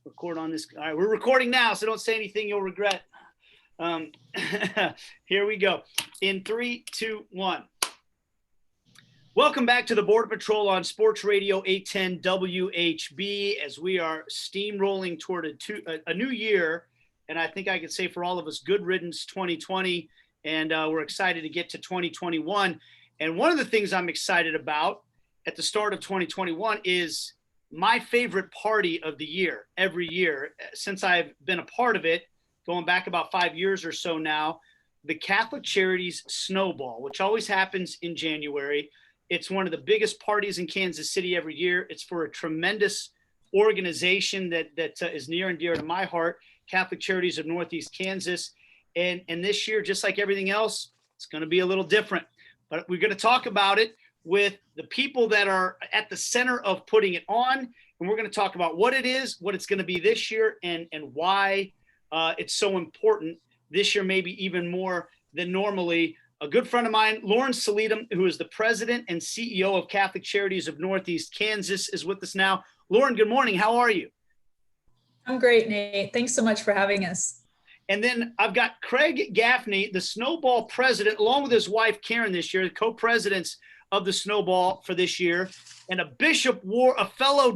Record on this. All right, we're recording now, so don't say anything you'll regret. Here we go. In 3, 2, 1. Welcome back to the Border Patrol on Sports Radio 810 WHB as we are steamrolling toward a new year. And I think I can say for all of us, good riddance 2020. And we're excited to get to 2021. And one of the things I'm excited about at the start of 2021 is my favorite party of the year, every year, since I've been a part of it, going back about 5 years or so now, the Catholic Charities Snowball, which always happens in January. It's one of the biggest parties in Kansas City every year. It's for a tremendous organization that is near and dear to my heart, Catholic Charities of Northeast Kansas. And this year, just like everything else, it's going to be a little different. But we're going to talk about it with the people that are at the center of putting it on. And we're going to talk about what it is, what it's going to be this year, and why it's so important this year, maybe even more than normally. A good friend of mine, Lauren Solidum, who is the president and CEO of Catholic Charities of Northeast Kansas, is with us now. Lauren, good morning. How are you? I'm great, Nate. Thanks so much for having us. And then I've got Craig Gaffney, the Snowball president, along with his wife, Karen, this year, the co-presidents of the Snowball for this year, and a fellow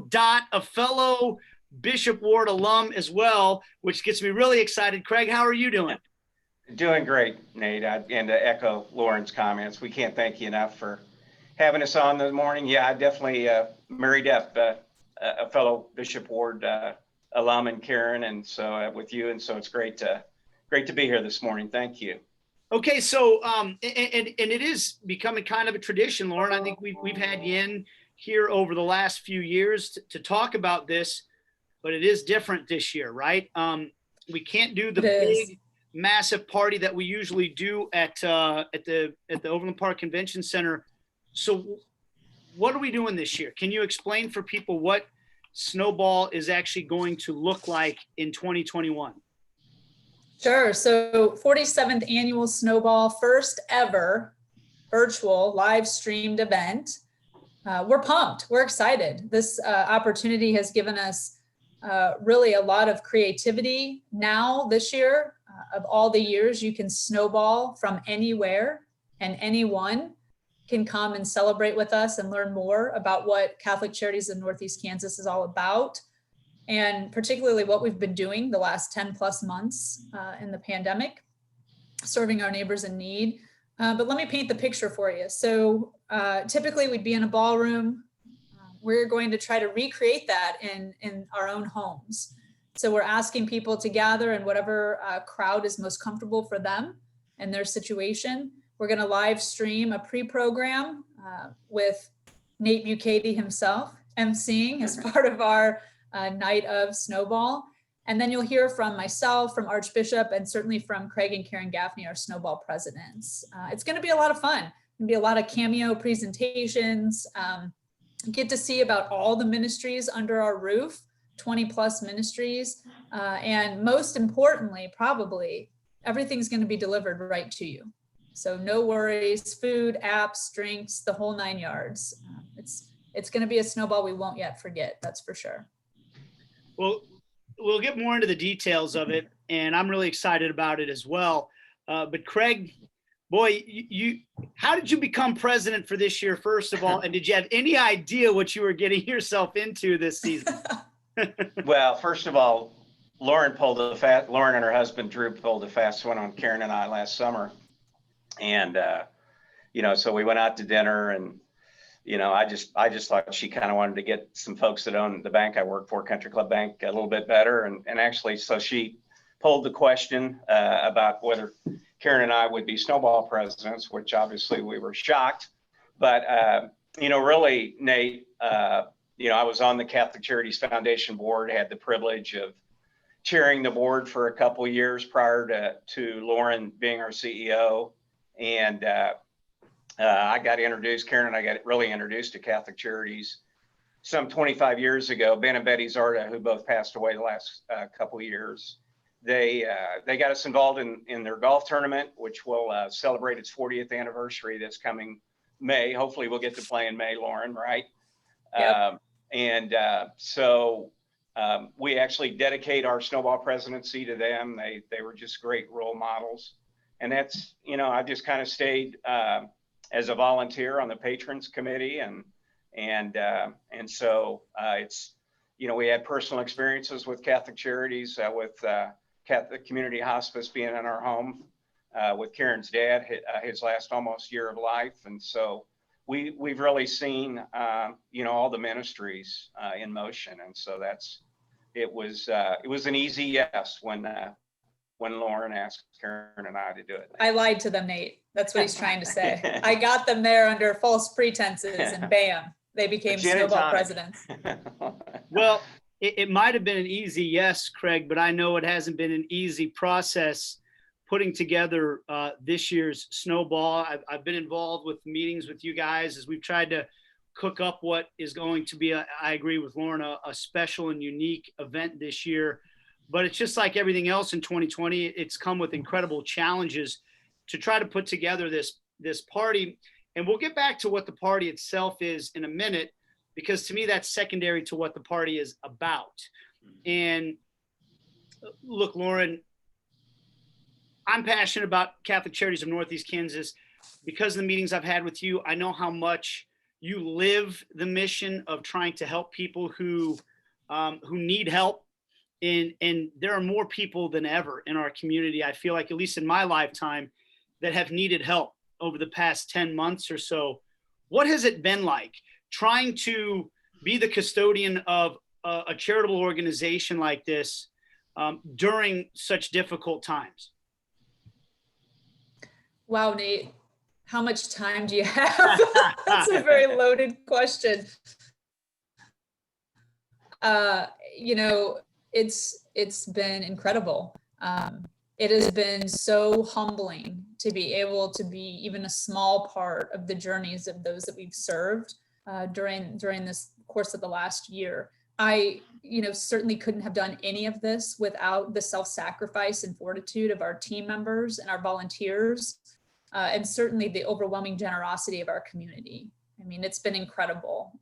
Bishop Ward alum as well, which gets me really excited. Craig, how are you doing? Doing great, Nate. And to echo Lauren's comments, we can't thank you enough for having us on this morning. Yeah, I definitely married up a fellow Bishop Ward alum and Karen, and so with you, and so it's great to be here this morning. Thank you. Okay, so and it is becoming kind of a tradition, Lauren. I think we've had you in here over the last few years to talk about this, but it is different this year, right? We can't do the big, massive party that we usually do at the Overland Park Convention Center. So, what are we doing this year? Can you explain for people what Snowball is actually going to look like in 2021? Sure. So 47th annual Snowball, first ever virtual live streamed event. We're pumped. We're excited. This opportunity has given us really a lot of creativity. Now this year, of all the years, you can snowball from anywhere, and anyone can come and celebrate with us and learn more about what Catholic Charities of Northeast Kansas is all about, and particularly what we've been doing the last 10 plus months in the pandemic, serving our neighbors in need. But let me paint the picture for you. So typically we'd be in a ballroom. We're going to try to recreate that in our own homes. So we're asking people to gather in whatever crowd is most comfortable for them and their situation. We're going to live stream a pre-program with Nate Bukaty himself emceeing as part of our night of Snowball. And then you'll hear from myself, from Archbishop, and certainly from Craig and Karen Gaffney, our Snowball presidents. It's going to be a lot of fun. Going to be a lot of cameo presentations. Get to see about all the ministries under our roof, 20 plus ministries. And most importantly, probably, everything's going to be delivered right to you. So no worries, food, apps, drinks, the whole 9 yards. It's going to be a Snowball we won't yet forget, that's for sure. Well, we'll get more into the details of it, and I'm really excited about it as well. But Craig, boy, how did you become president for this year, first of all? And did you have any idea what you were getting yourself into this season? Well, first of all, Lauren and her husband Drew pulled a fast one on Karen and I last summer. And, so we went out to dinner, and, I just thought she kind of wanted to get some folks that own the bank I work for, Country Club Bank, a little bit better. And actually, so she pulled the question about whether Karen and I would be Snowball presidents, which obviously we were shocked. But, really, Nate, I was on the Catholic Charities Foundation board, had the privilege of chairing the board for a couple of years prior to Lauren being our CEO. And I got introduced, Karen and I got really introduced to Catholic Charities some 25 years ago. Ben and Betty Zarda, who both passed away the last couple of years, they got us involved in their golf tournament, which will celebrate its 40th anniversary this coming May. Hopefully we'll get to play in May, Lauren, right? Yep. So we actually dedicate our snowball presidency to them. They were just great role models. And that's, I just kind of stayed as a volunteer on the patrons committee. And so it's, we had personal experiences with Catholic Charities, with Catholic Community Hospice being in our home, with Karen's dad, his last almost year of life. And so we've really seen, all the ministries in motion. And so it was an easy yes when Lauren asked Karen and I to do it. I lied to them, Nate. That's what he's trying to say. I got them there under false pretenses, and bam, they became snowball presidents. Well, it might have been an easy yes, Craig, but I know it hasn't been an easy process putting together this year's snowball. I've been involved with meetings with you guys as we've tried to cook up what is going to be, I agree with Lauren, a special and unique event this year. But it's just like everything else in 2020. It's come with incredible challenges to try to put together this party. And we'll get back to what the party itself is in a minute, because to me, that's secondary to what the party is about. And look, Lauren, I'm passionate about Catholic Charities of Northeast Kansas because of the meetings I've had with you. I know how much you live the mission of trying to help people who need help. And there are more people than ever in our community, I feel like, at least in my lifetime, that have needed help over the past 10 months or so. What has it been like trying to be the custodian of a charitable organization like this during such difficult times? Wow, Nate, how much time do you have? That's a very loaded question. It's been incredible. It has been so humbling to be able to be even a small part of the journeys of those that we've served during this course of the last year. I, certainly couldn't have done any of this without the self-sacrifice and fortitude of our team members and our volunteers, and certainly the overwhelming generosity of our community. I mean, it's been incredible.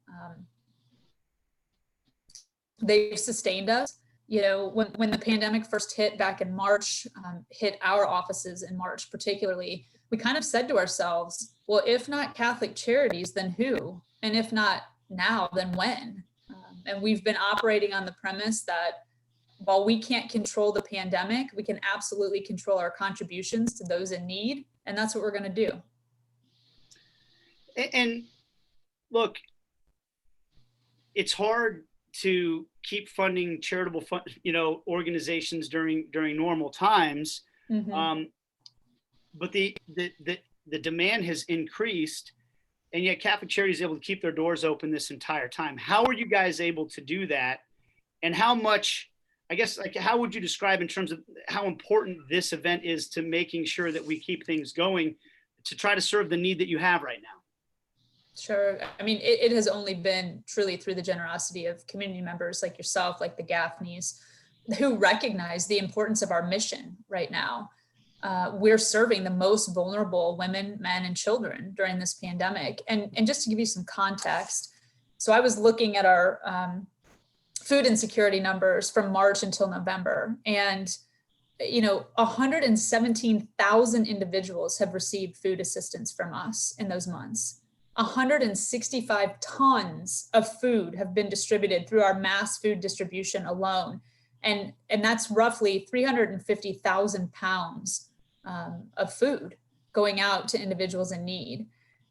They've sustained us. When the pandemic first hit back in March, hit our offices in March particularly, we kind of said to ourselves, well, if not Catholic Charities, then who? And if not now, then when? And we've been operating on the premise that while we can't control the pandemic, we can absolutely control our contributions to those in need. And that's what we're going to do. And look, it's hard to keep funding charitable organizations during normal times. Mm-hmm. But the demand has increased, and yet Catholic Charities is able to keep their doors open this entire time. How are you guys able to do that? And how much, I guess, how would you describe in terms of how important this event is to making sure that we keep things going to try to serve the need that you have right now? Sure. I mean, it has only been truly through the generosity of community members like yourself, like the Gaffneys, who recognize the importance of our mission right now. We're serving the most vulnerable women, men, and children during this pandemic. And just to give you some context, so I was looking at our food insecurity numbers from March until November, and 117,000 individuals have received food assistance from us in those months. 165 tons of food have been distributed through our mass food distribution alone. And that's roughly 350,000 pounds of food going out to individuals in need.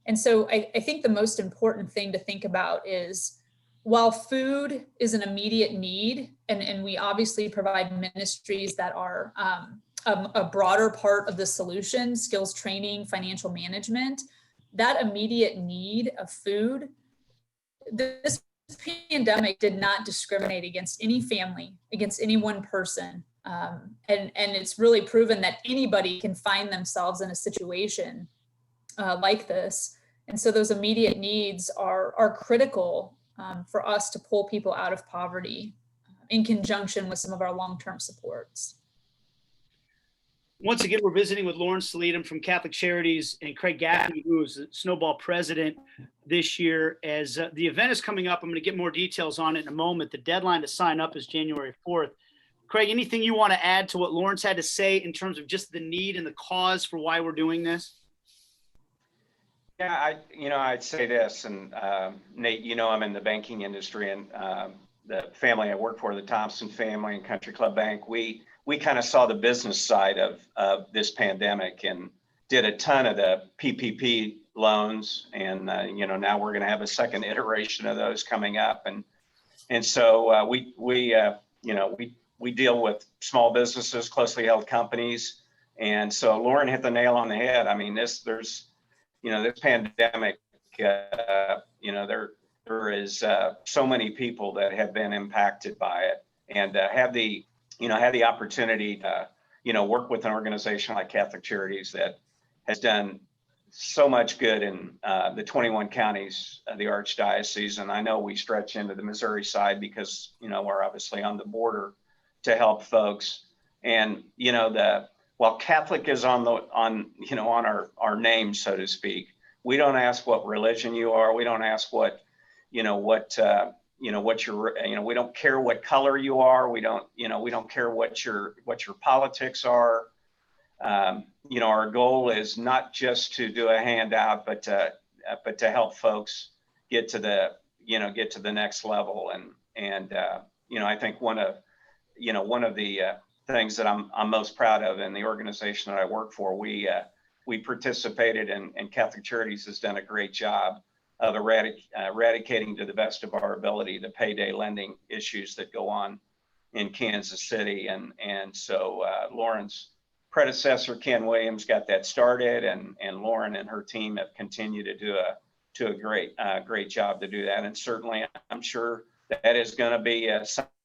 And so I think the most important thing to think about is, while food is an immediate need, and we obviously provide ministries that are a broader part of the solution, skills training, financial management, that immediate need of food, this pandemic did not discriminate against any family, against any one person. And it's really proven that anybody can find themselves in a situation like this. And so those immediate needs are critical for us to pull people out of poverty in conjunction with some of our long-term supports. Once again, we're visiting with Lauren Solidum from Catholic Charities and Craig Gaffney, who is the Snowball president this year. As the event is coming up, I'm going to get more details on it in a moment. The deadline to sign up is January 4th. Craig, anything you want to add to what Lauren's had to say in terms of just the need and the cause for why we're doing this? Yeah, I'd say this, and Nate, I'm in the banking industry, and the family I work for, the Thompson family and Country Club Bank, we kind of saw the business side of this pandemic and did a ton of the PPP loans, and now we're going to have a second iteration of those coming up, and so we deal with small businesses, closely held companies, and so Lauren hit the nail on the head. I mean, this pandemic, there is so many people that have been impacted by it, and have the opportunity to, work with an organization like Catholic Charities that has done so much good in the 21 counties of the Archdiocese. And I know we stretch into the Missouri side because, we're obviously on the border to help folks. And, while Catholic is on our name, so to speak, we don't ask what religion you are. We don't ask what you're, we don't care what color you are. We don't care what your politics are. Our goal is not just to do a handout, but to help folks get to the next level. And I think one of the things that I'm most proud of in the organization that I work for, we participated in, and Catholic Charities has done a great job of eradicating to the best of our ability the payday lending issues that go on in Kansas City. And so Lauren's predecessor, Ken Williams, got that started, and Lauren and her team have continued to do a great job to do that. And certainly I'm sure that is going to be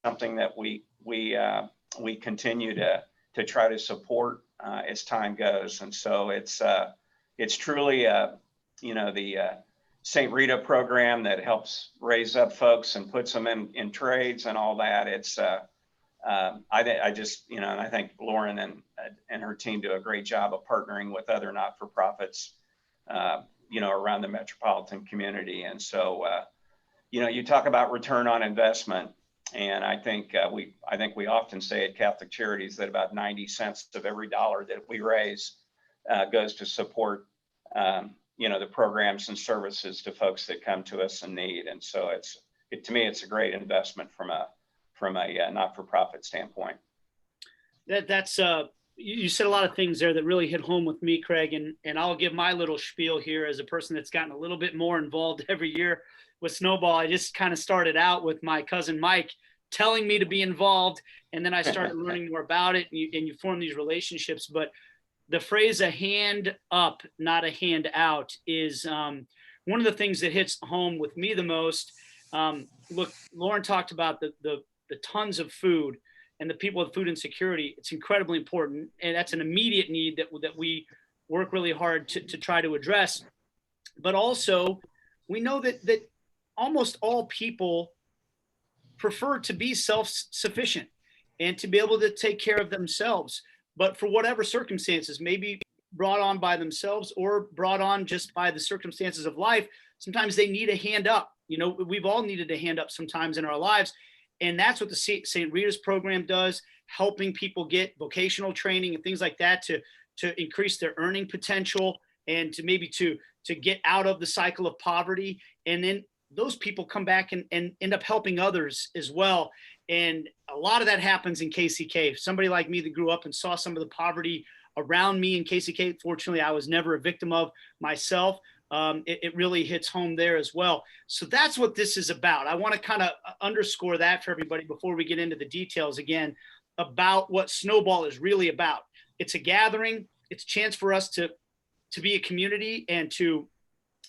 something that we continue to try to support as time goes. And so it's truly the St. Rita program that helps raise up folks and puts them in trades and all that. It's I think Lauren and her team do a great job of partnering with other not-for-profits around the metropolitan community. And so you talk about return on investment, and I think we often say at Catholic Charities that about 90 cents of every dollar that we raise goes to support the programs and services to folks that come to us in need. And so to me it's a great investment from a not-for-profit standpoint. That's you said a lot of things there that really hit home with me, Craig, and I'll give my little spiel here as a person that's gotten a little bit more involved every year with Snowball. I just kind of started out with my cousin Mike telling me to be involved, and then I started learning more about it, and you form these relationships. But the phrase "a hand up, not a hand out" is one of the things that hits home with me the most. Look, Lauren talked about the tons of food and the people with food insecurity. It's incredibly important, and that's an immediate need that we work really hard to try to address. But also, we know that almost all people prefer to be self-sufficient and to be able to take care of themselves. But for whatever circumstances, maybe brought on by themselves or brought on just by the circumstances of life, sometimes they need a hand up. We've all needed a hand up sometimes in our lives. And that's what the St. Rita's program does, helping people get vocational training and things like that to increase their earning potential and to maybe to get out of the cycle of poverty. And then those people come back and end up helping others as well. And a lot of that happens in KCK. Somebody like me that grew up and saw some of the poverty around me in KCK, fortunately, I was never a victim of myself. It really hits home there as well. So that's what this is about. I want to kind of underscore that for everybody before we get into the details again about what Snowball is really about. It's a gathering. It's a chance for us to be a community and to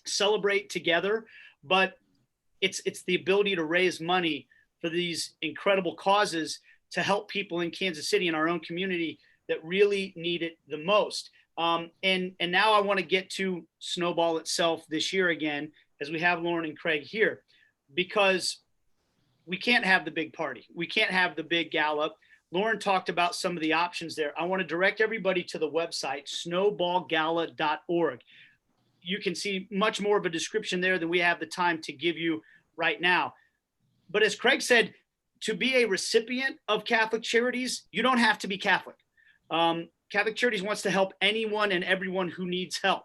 celebrate together. But it's the ability to raise money for these incredible causes to help people in Kansas City in our own community that really need it the most. And now I want to get to Snowball itself this year again, as we have Lauren and Craig here, because we can't have the big party. We can't have the big gala. Lauren talked about some of the options there. I want to direct everybody to the website, snowballgala.org. You can see much more of a description there than we have the time to give you right now. But as Craig said, to be a recipient of Catholic Charities, you don't have to be Catholic. Catholic Charities wants to help anyone and everyone who needs help.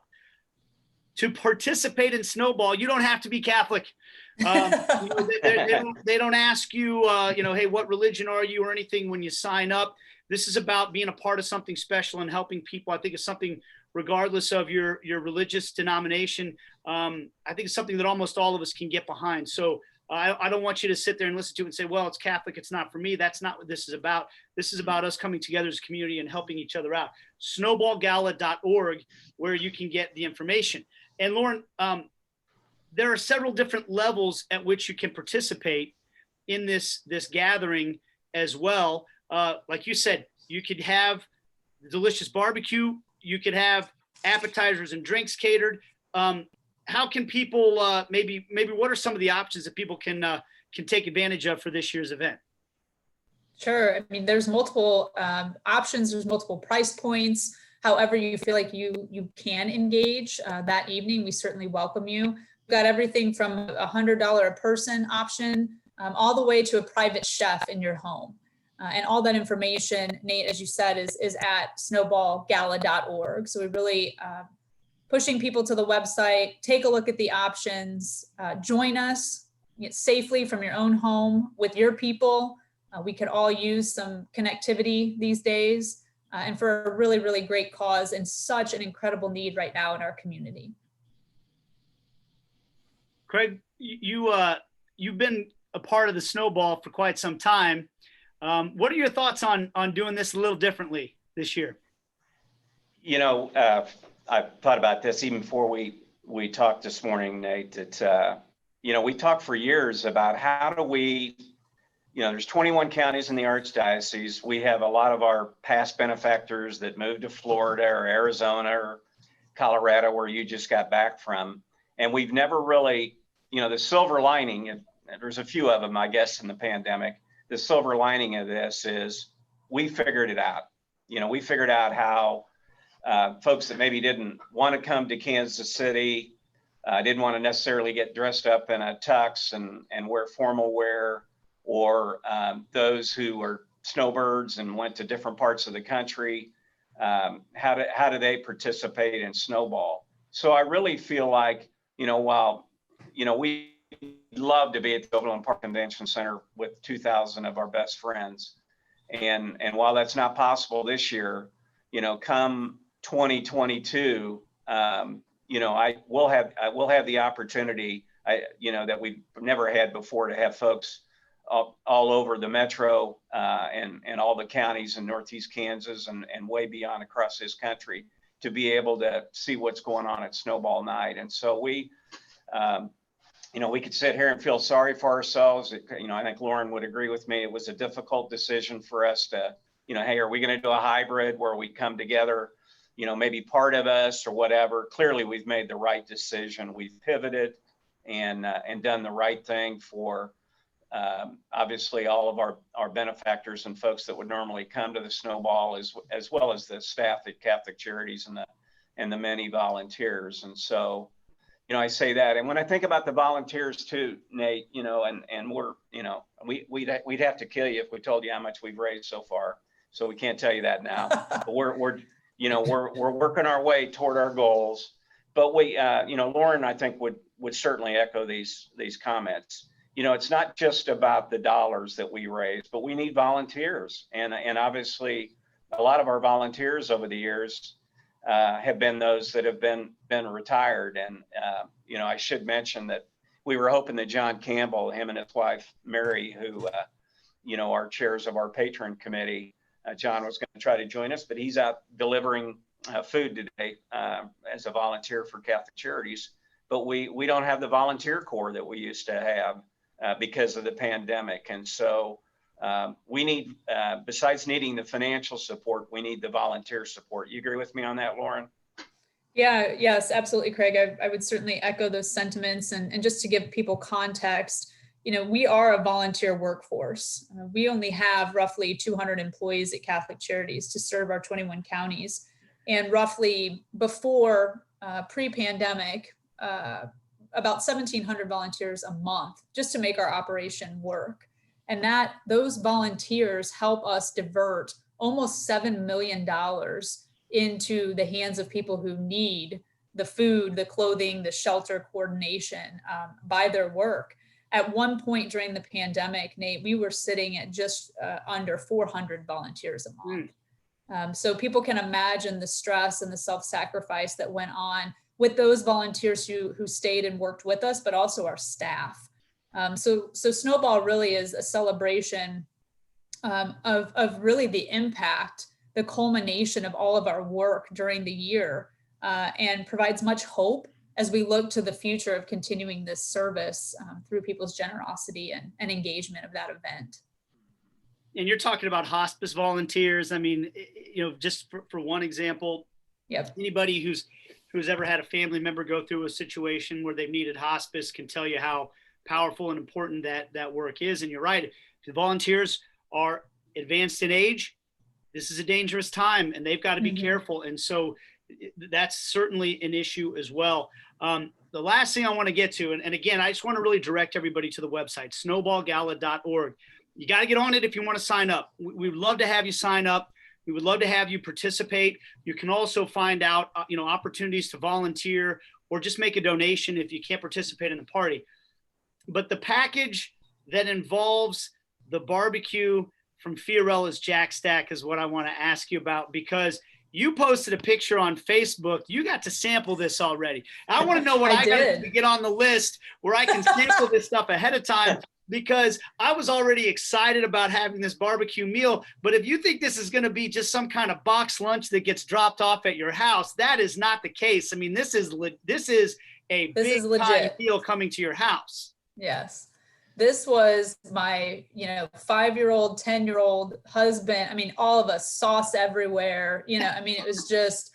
To participate in Snowball, you don't have to be Catholic. They don't ask you, hey, what religion are you or anything when you sign up. This is about being a part of something special and helping people. I think it's something, regardless of your religious denomination, I think it's something that almost all of us can get behind. So I don't want you to sit there and listen to it and say, well, it's Catholic, it's not for me. That's not what this is about. This is about us coming together as a community and helping each other out. Snowballgala.org, where you can get the information. And Lauren, there are several different levels at which you can participate in this gathering as well. Like you said, you could have delicious barbecue. You could have appetizers and drinks catered. How can people maybe what are some of the options that people can take advantage of for this year's event? Sure. I mean, there's multiple options. There's multiple price points. However you feel like you can engage that evening, we certainly welcome you. We've got everything from $100 a person option all the way to a private chef in your home. And all that information, Nate, as you said, is at snowballgala.org. So we really pushing people to the website, take a look at the options, join us safely from your own home with your people. We could all use some connectivity these days. And for a really, really great cause and such an incredible need right now in our community. Craig, you've been a part of the Snowball for quite some time. What are your thoughts on doing this a little differently this year? I thought about this even before we talked this morning, Nate, that, we talked for years about how do we, there's 21 counties in the Archdiocese. We have a lot of our past benefactors that moved to Florida or Arizona or Colorado, where you just got back from. And we've never really, the silver lining, and there's a few of them, I guess, in the pandemic. The silver lining of this is we figured it out. We figured out how folks that maybe didn't want to come to Kansas City, didn't want to necessarily get dressed up in a tux and wear formal wear, or those who were snowbirds and went to different parts of the country, how do they participate in Snowball? So I really feel like, while, we love to be at the Overland Park Convention Center with 2,000 of our best friends. And while that's not possible this year, come 2022, we'll have the opportunity, that we've never had before, to have folks all over the metro and all the counties in Northeast Kansas and way beyond across this country to be able to see what's going on at Snowball Night. And so we could sit here and feel sorry for ourselves. I think Lauren would agree with me. It was a difficult decision for us to, hey, are we going to do a hybrid where we come together, maybe part of us or whatever? Clearly, we've made the right decision. We've pivoted and done the right thing for obviously all of our benefactors and folks that would normally come to the Snowball, as well as the staff at Catholic Charities and the many volunteers. And so, I say that. And when I think about the volunteers too, Nate, and we're, we'd have to kill you if we told you how much we've raised so far. So we can't tell you that now. But we're working our way toward our goals. But we, Lauren, I think would certainly echo these comments. It's not just about the dollars that we raise, but we need volunteers. And obviously, a lot of our volunteers over the years have been those that have been retired. And, I should mention that we were hoping that John Campbell, him and his wife, Mary, who, are chairs of our patron committee, John was going to try to join us, but he's out delivering food today as a volunteer for Catholic Charities. But we don't have the volunteer corps that we used to have because of the pandemic. And so we need, besides needing the financial support, we need the volunteer support. You agree with me on that, Lauren? Yeah, yes, absolutely, Craig. I would certainly echo those sentiments. And just to give people context, we are a volunteer workforce. We only have roughly 200 employees at Catholic Charities to serve our 21 counties. And roughly before pre-pandemic, about 1,700 volunteers a month just to make our operation work. And those volunteers help us divert almost $7 million into the hands of people who need the food, the clothing, the shelter coordination by their work. At one point during the pandemic, Nate, we were sitting at just under 400 volunteers a month. So people can imagine the stress and the self-sacrifice that went on with those volunteers who stayed and worked with us, but also our staff. So Snowball really is a celebration of really the impact, the culmination of all of our work during the year, and provides much hope as we look to the future of continuing this service through people's generosity and engagement of that event. And you're talking about hospice volunteers. I mean, just for one example, yep. Anybody who's ever had a family member go through a situation where they've needed hospice can tell you how powerful and important that work is. And you're right. If the volunteers are advanced in age, this is a dangerous time and they've got to be careful. And so that's certainly an issue as well. The last thing I want to get to, and again, I just want to really direct everybody to the website, snowballgala.org. You got to get on it if you want to sign up. We would love to have you sign up. We would love to have you participate. You can also find out, opportunities to volunteer or just make a donation if you can't participate in the party. But the package that involves the barbecue from Fiorella's Jack Stack is what I want to ask you about, because you posted a picture on Facebook. You got to sample this already. I want to know what I got to do to get on the list where I can sample this stuff ahead of time, because I was already excited about having this barbecue meal. But if you think this is going to be just some kind of box lunch that gets dropped off at your house, that is not the case. I mean, this is a big time deal coming to your house. Yes. This was my, 5-year-old, 10-year-old husband. I mean, all of us, sauce everywhere. It was just,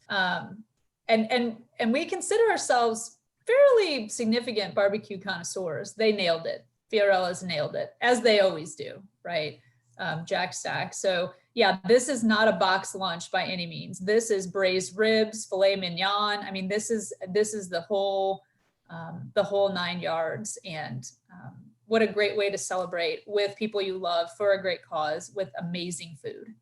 and we consider ourselves fairly significant barbecue connoisseurs. They nailed it. Fiorella's nailed it, as they always do, right? Jack Stack. So yeah, this is not a box lunch by any means. This is braised ribs, filet mignon. I mean, this is the whole 9 yards. And what a great way to celebrate with people you love for a great cause with amazing food.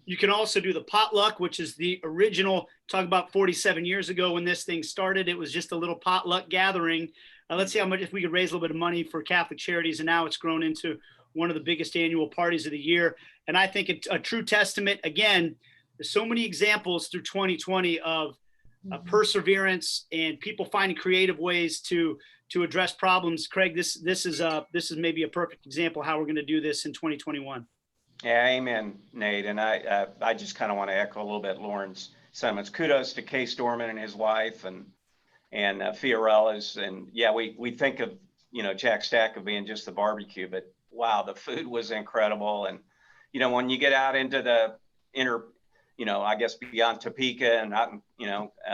You can also do the potluck, which is the original, talk about 47 years ago when this thing started. It was just a little potluck gathering. Let's see how much, if we could raise a little bit of money for Catholic Charities. And now it's grown into one of the biggest annual parties of the year. And I think it's a true testament. Again, there's so many examples through 2020 of perseverance and people finding creative ways to address problems. Craig, this is maybe a perfect example how we're going to do this in 2021. Yeah, amen, Nate. And I just kind of want to echo a little bit Lauren's sentiments. Kudos to Case Dorman and his wife and Fiorella's. And yeah, we think of, Jack Stack of being just the barbecue, but wow, the food was incredible. And, when you get out into the inner, I guess beyond Topeka and not,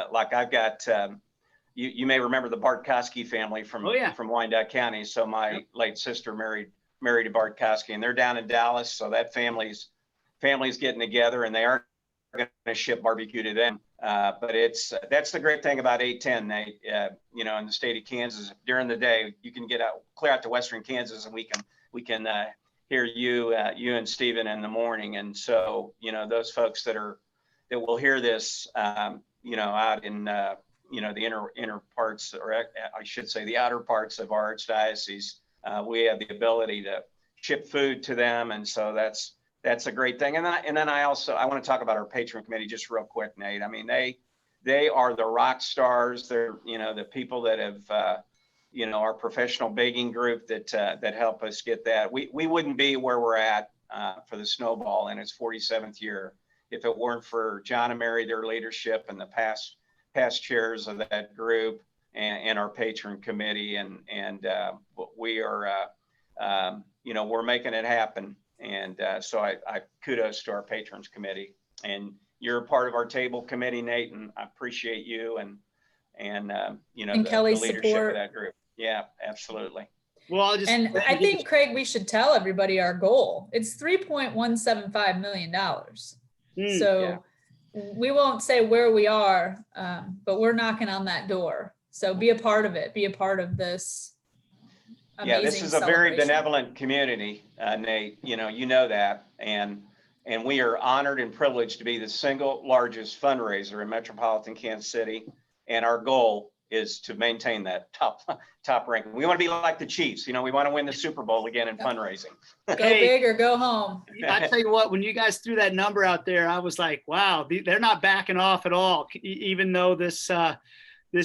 like I've got, you may remember the Bartkowski family from Wyandotte County. So my late sister married to Bartkowski, and they're down in Dallas. So that family's getting together, and they aren't going to ship barbecue to them. But that's the great thing about 810, Nate. In the state of Kansas, during the day, you can clear out to Western Kansas, and we can hear you and Stephen in the morning. And so, those folks that will hear this, out in the inner parts, or I should say the outer parts of our archdiocese, we have the ability to ship food to them. And so that's a great thing. And then I want to talk about our patron committee just real quick, Nate. I mean, they are the rock stars. They're, the people that have, our professional baking group that help us get that. We wouldn't be where we're at for the Snowball in its 47th year if it weren't for John and Mary, their leadership, and the past chairs of that group and our patron committee. And we are, we're making it happen. And so I kudos to our patrons committee. And you're a part of our table committee, Nate, and I appreciate you and the Kelly's leadership support of that group. Yeah, absolutely. Well, I'll just. And I think, Craig, we should tell everybody our goal. It's $3.175 million. So we won't say where we are, but we're knocking on that door. So be a part of it. Be a part of this amazing Yeah, this is a very celebration. benevolent community, Nate. You know that. And we are honored and privileged to be the single largest fundraiser in metropolitan Kansas City. And our goal is to maintain that top ranking. We want to be like the Chiefs. We want to win the Super Bowl again in fundraising. Go big or go home. I tell you what, when you guys threw that number out there, I was like, wow, they're not backing off at all, even though this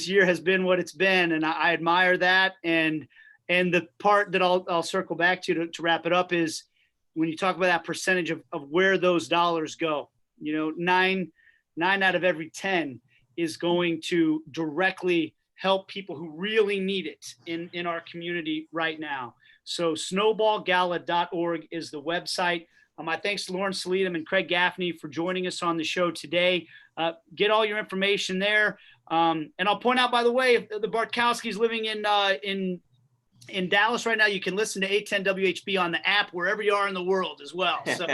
year has been what it's been. And I admire that. And the part that I'll circle back to wrap it up is when you talk about that percentage of where those dollars go, 9 out of every 10 is going to directly help people who really need it in our community right now. So snowballgala.org is the website. My thanks to Lauren Solidum and Craig Gaffney for joining us on the show today. Get all your information there. And I'll point out, by the way, if the Bartkowski's living in Dallas right now, you can listen to 810 WHB on the app wherever you are in the world as well. So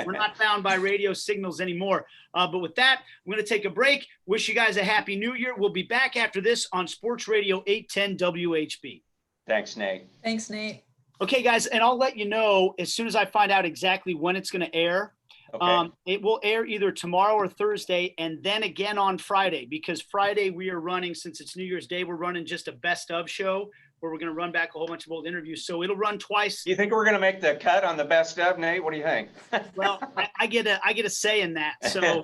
we're not bound by radio signals anymore. But with that, I'm going to take a break. Wish you guys a happy new year. We'll be back after this on Sports Radio 810 WHB. Thanks, Nate. Thanks, Nate. Okay, guys, and I'll let you know as soon as I find out exactly when it's going to air. Okay. It will air either tomorrow or Thursday, and then again on Friday, because Friday we are running, since it's New Year's Day, we're running just a best of show where we're going to run back a whole bunch of old interviews. So it'll run twice. You think we're going to make the cut on the best of, Nate? What do you think? Well, I get a say in that. So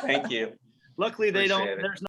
Thank you. luckily they Appreciate don't. it. There's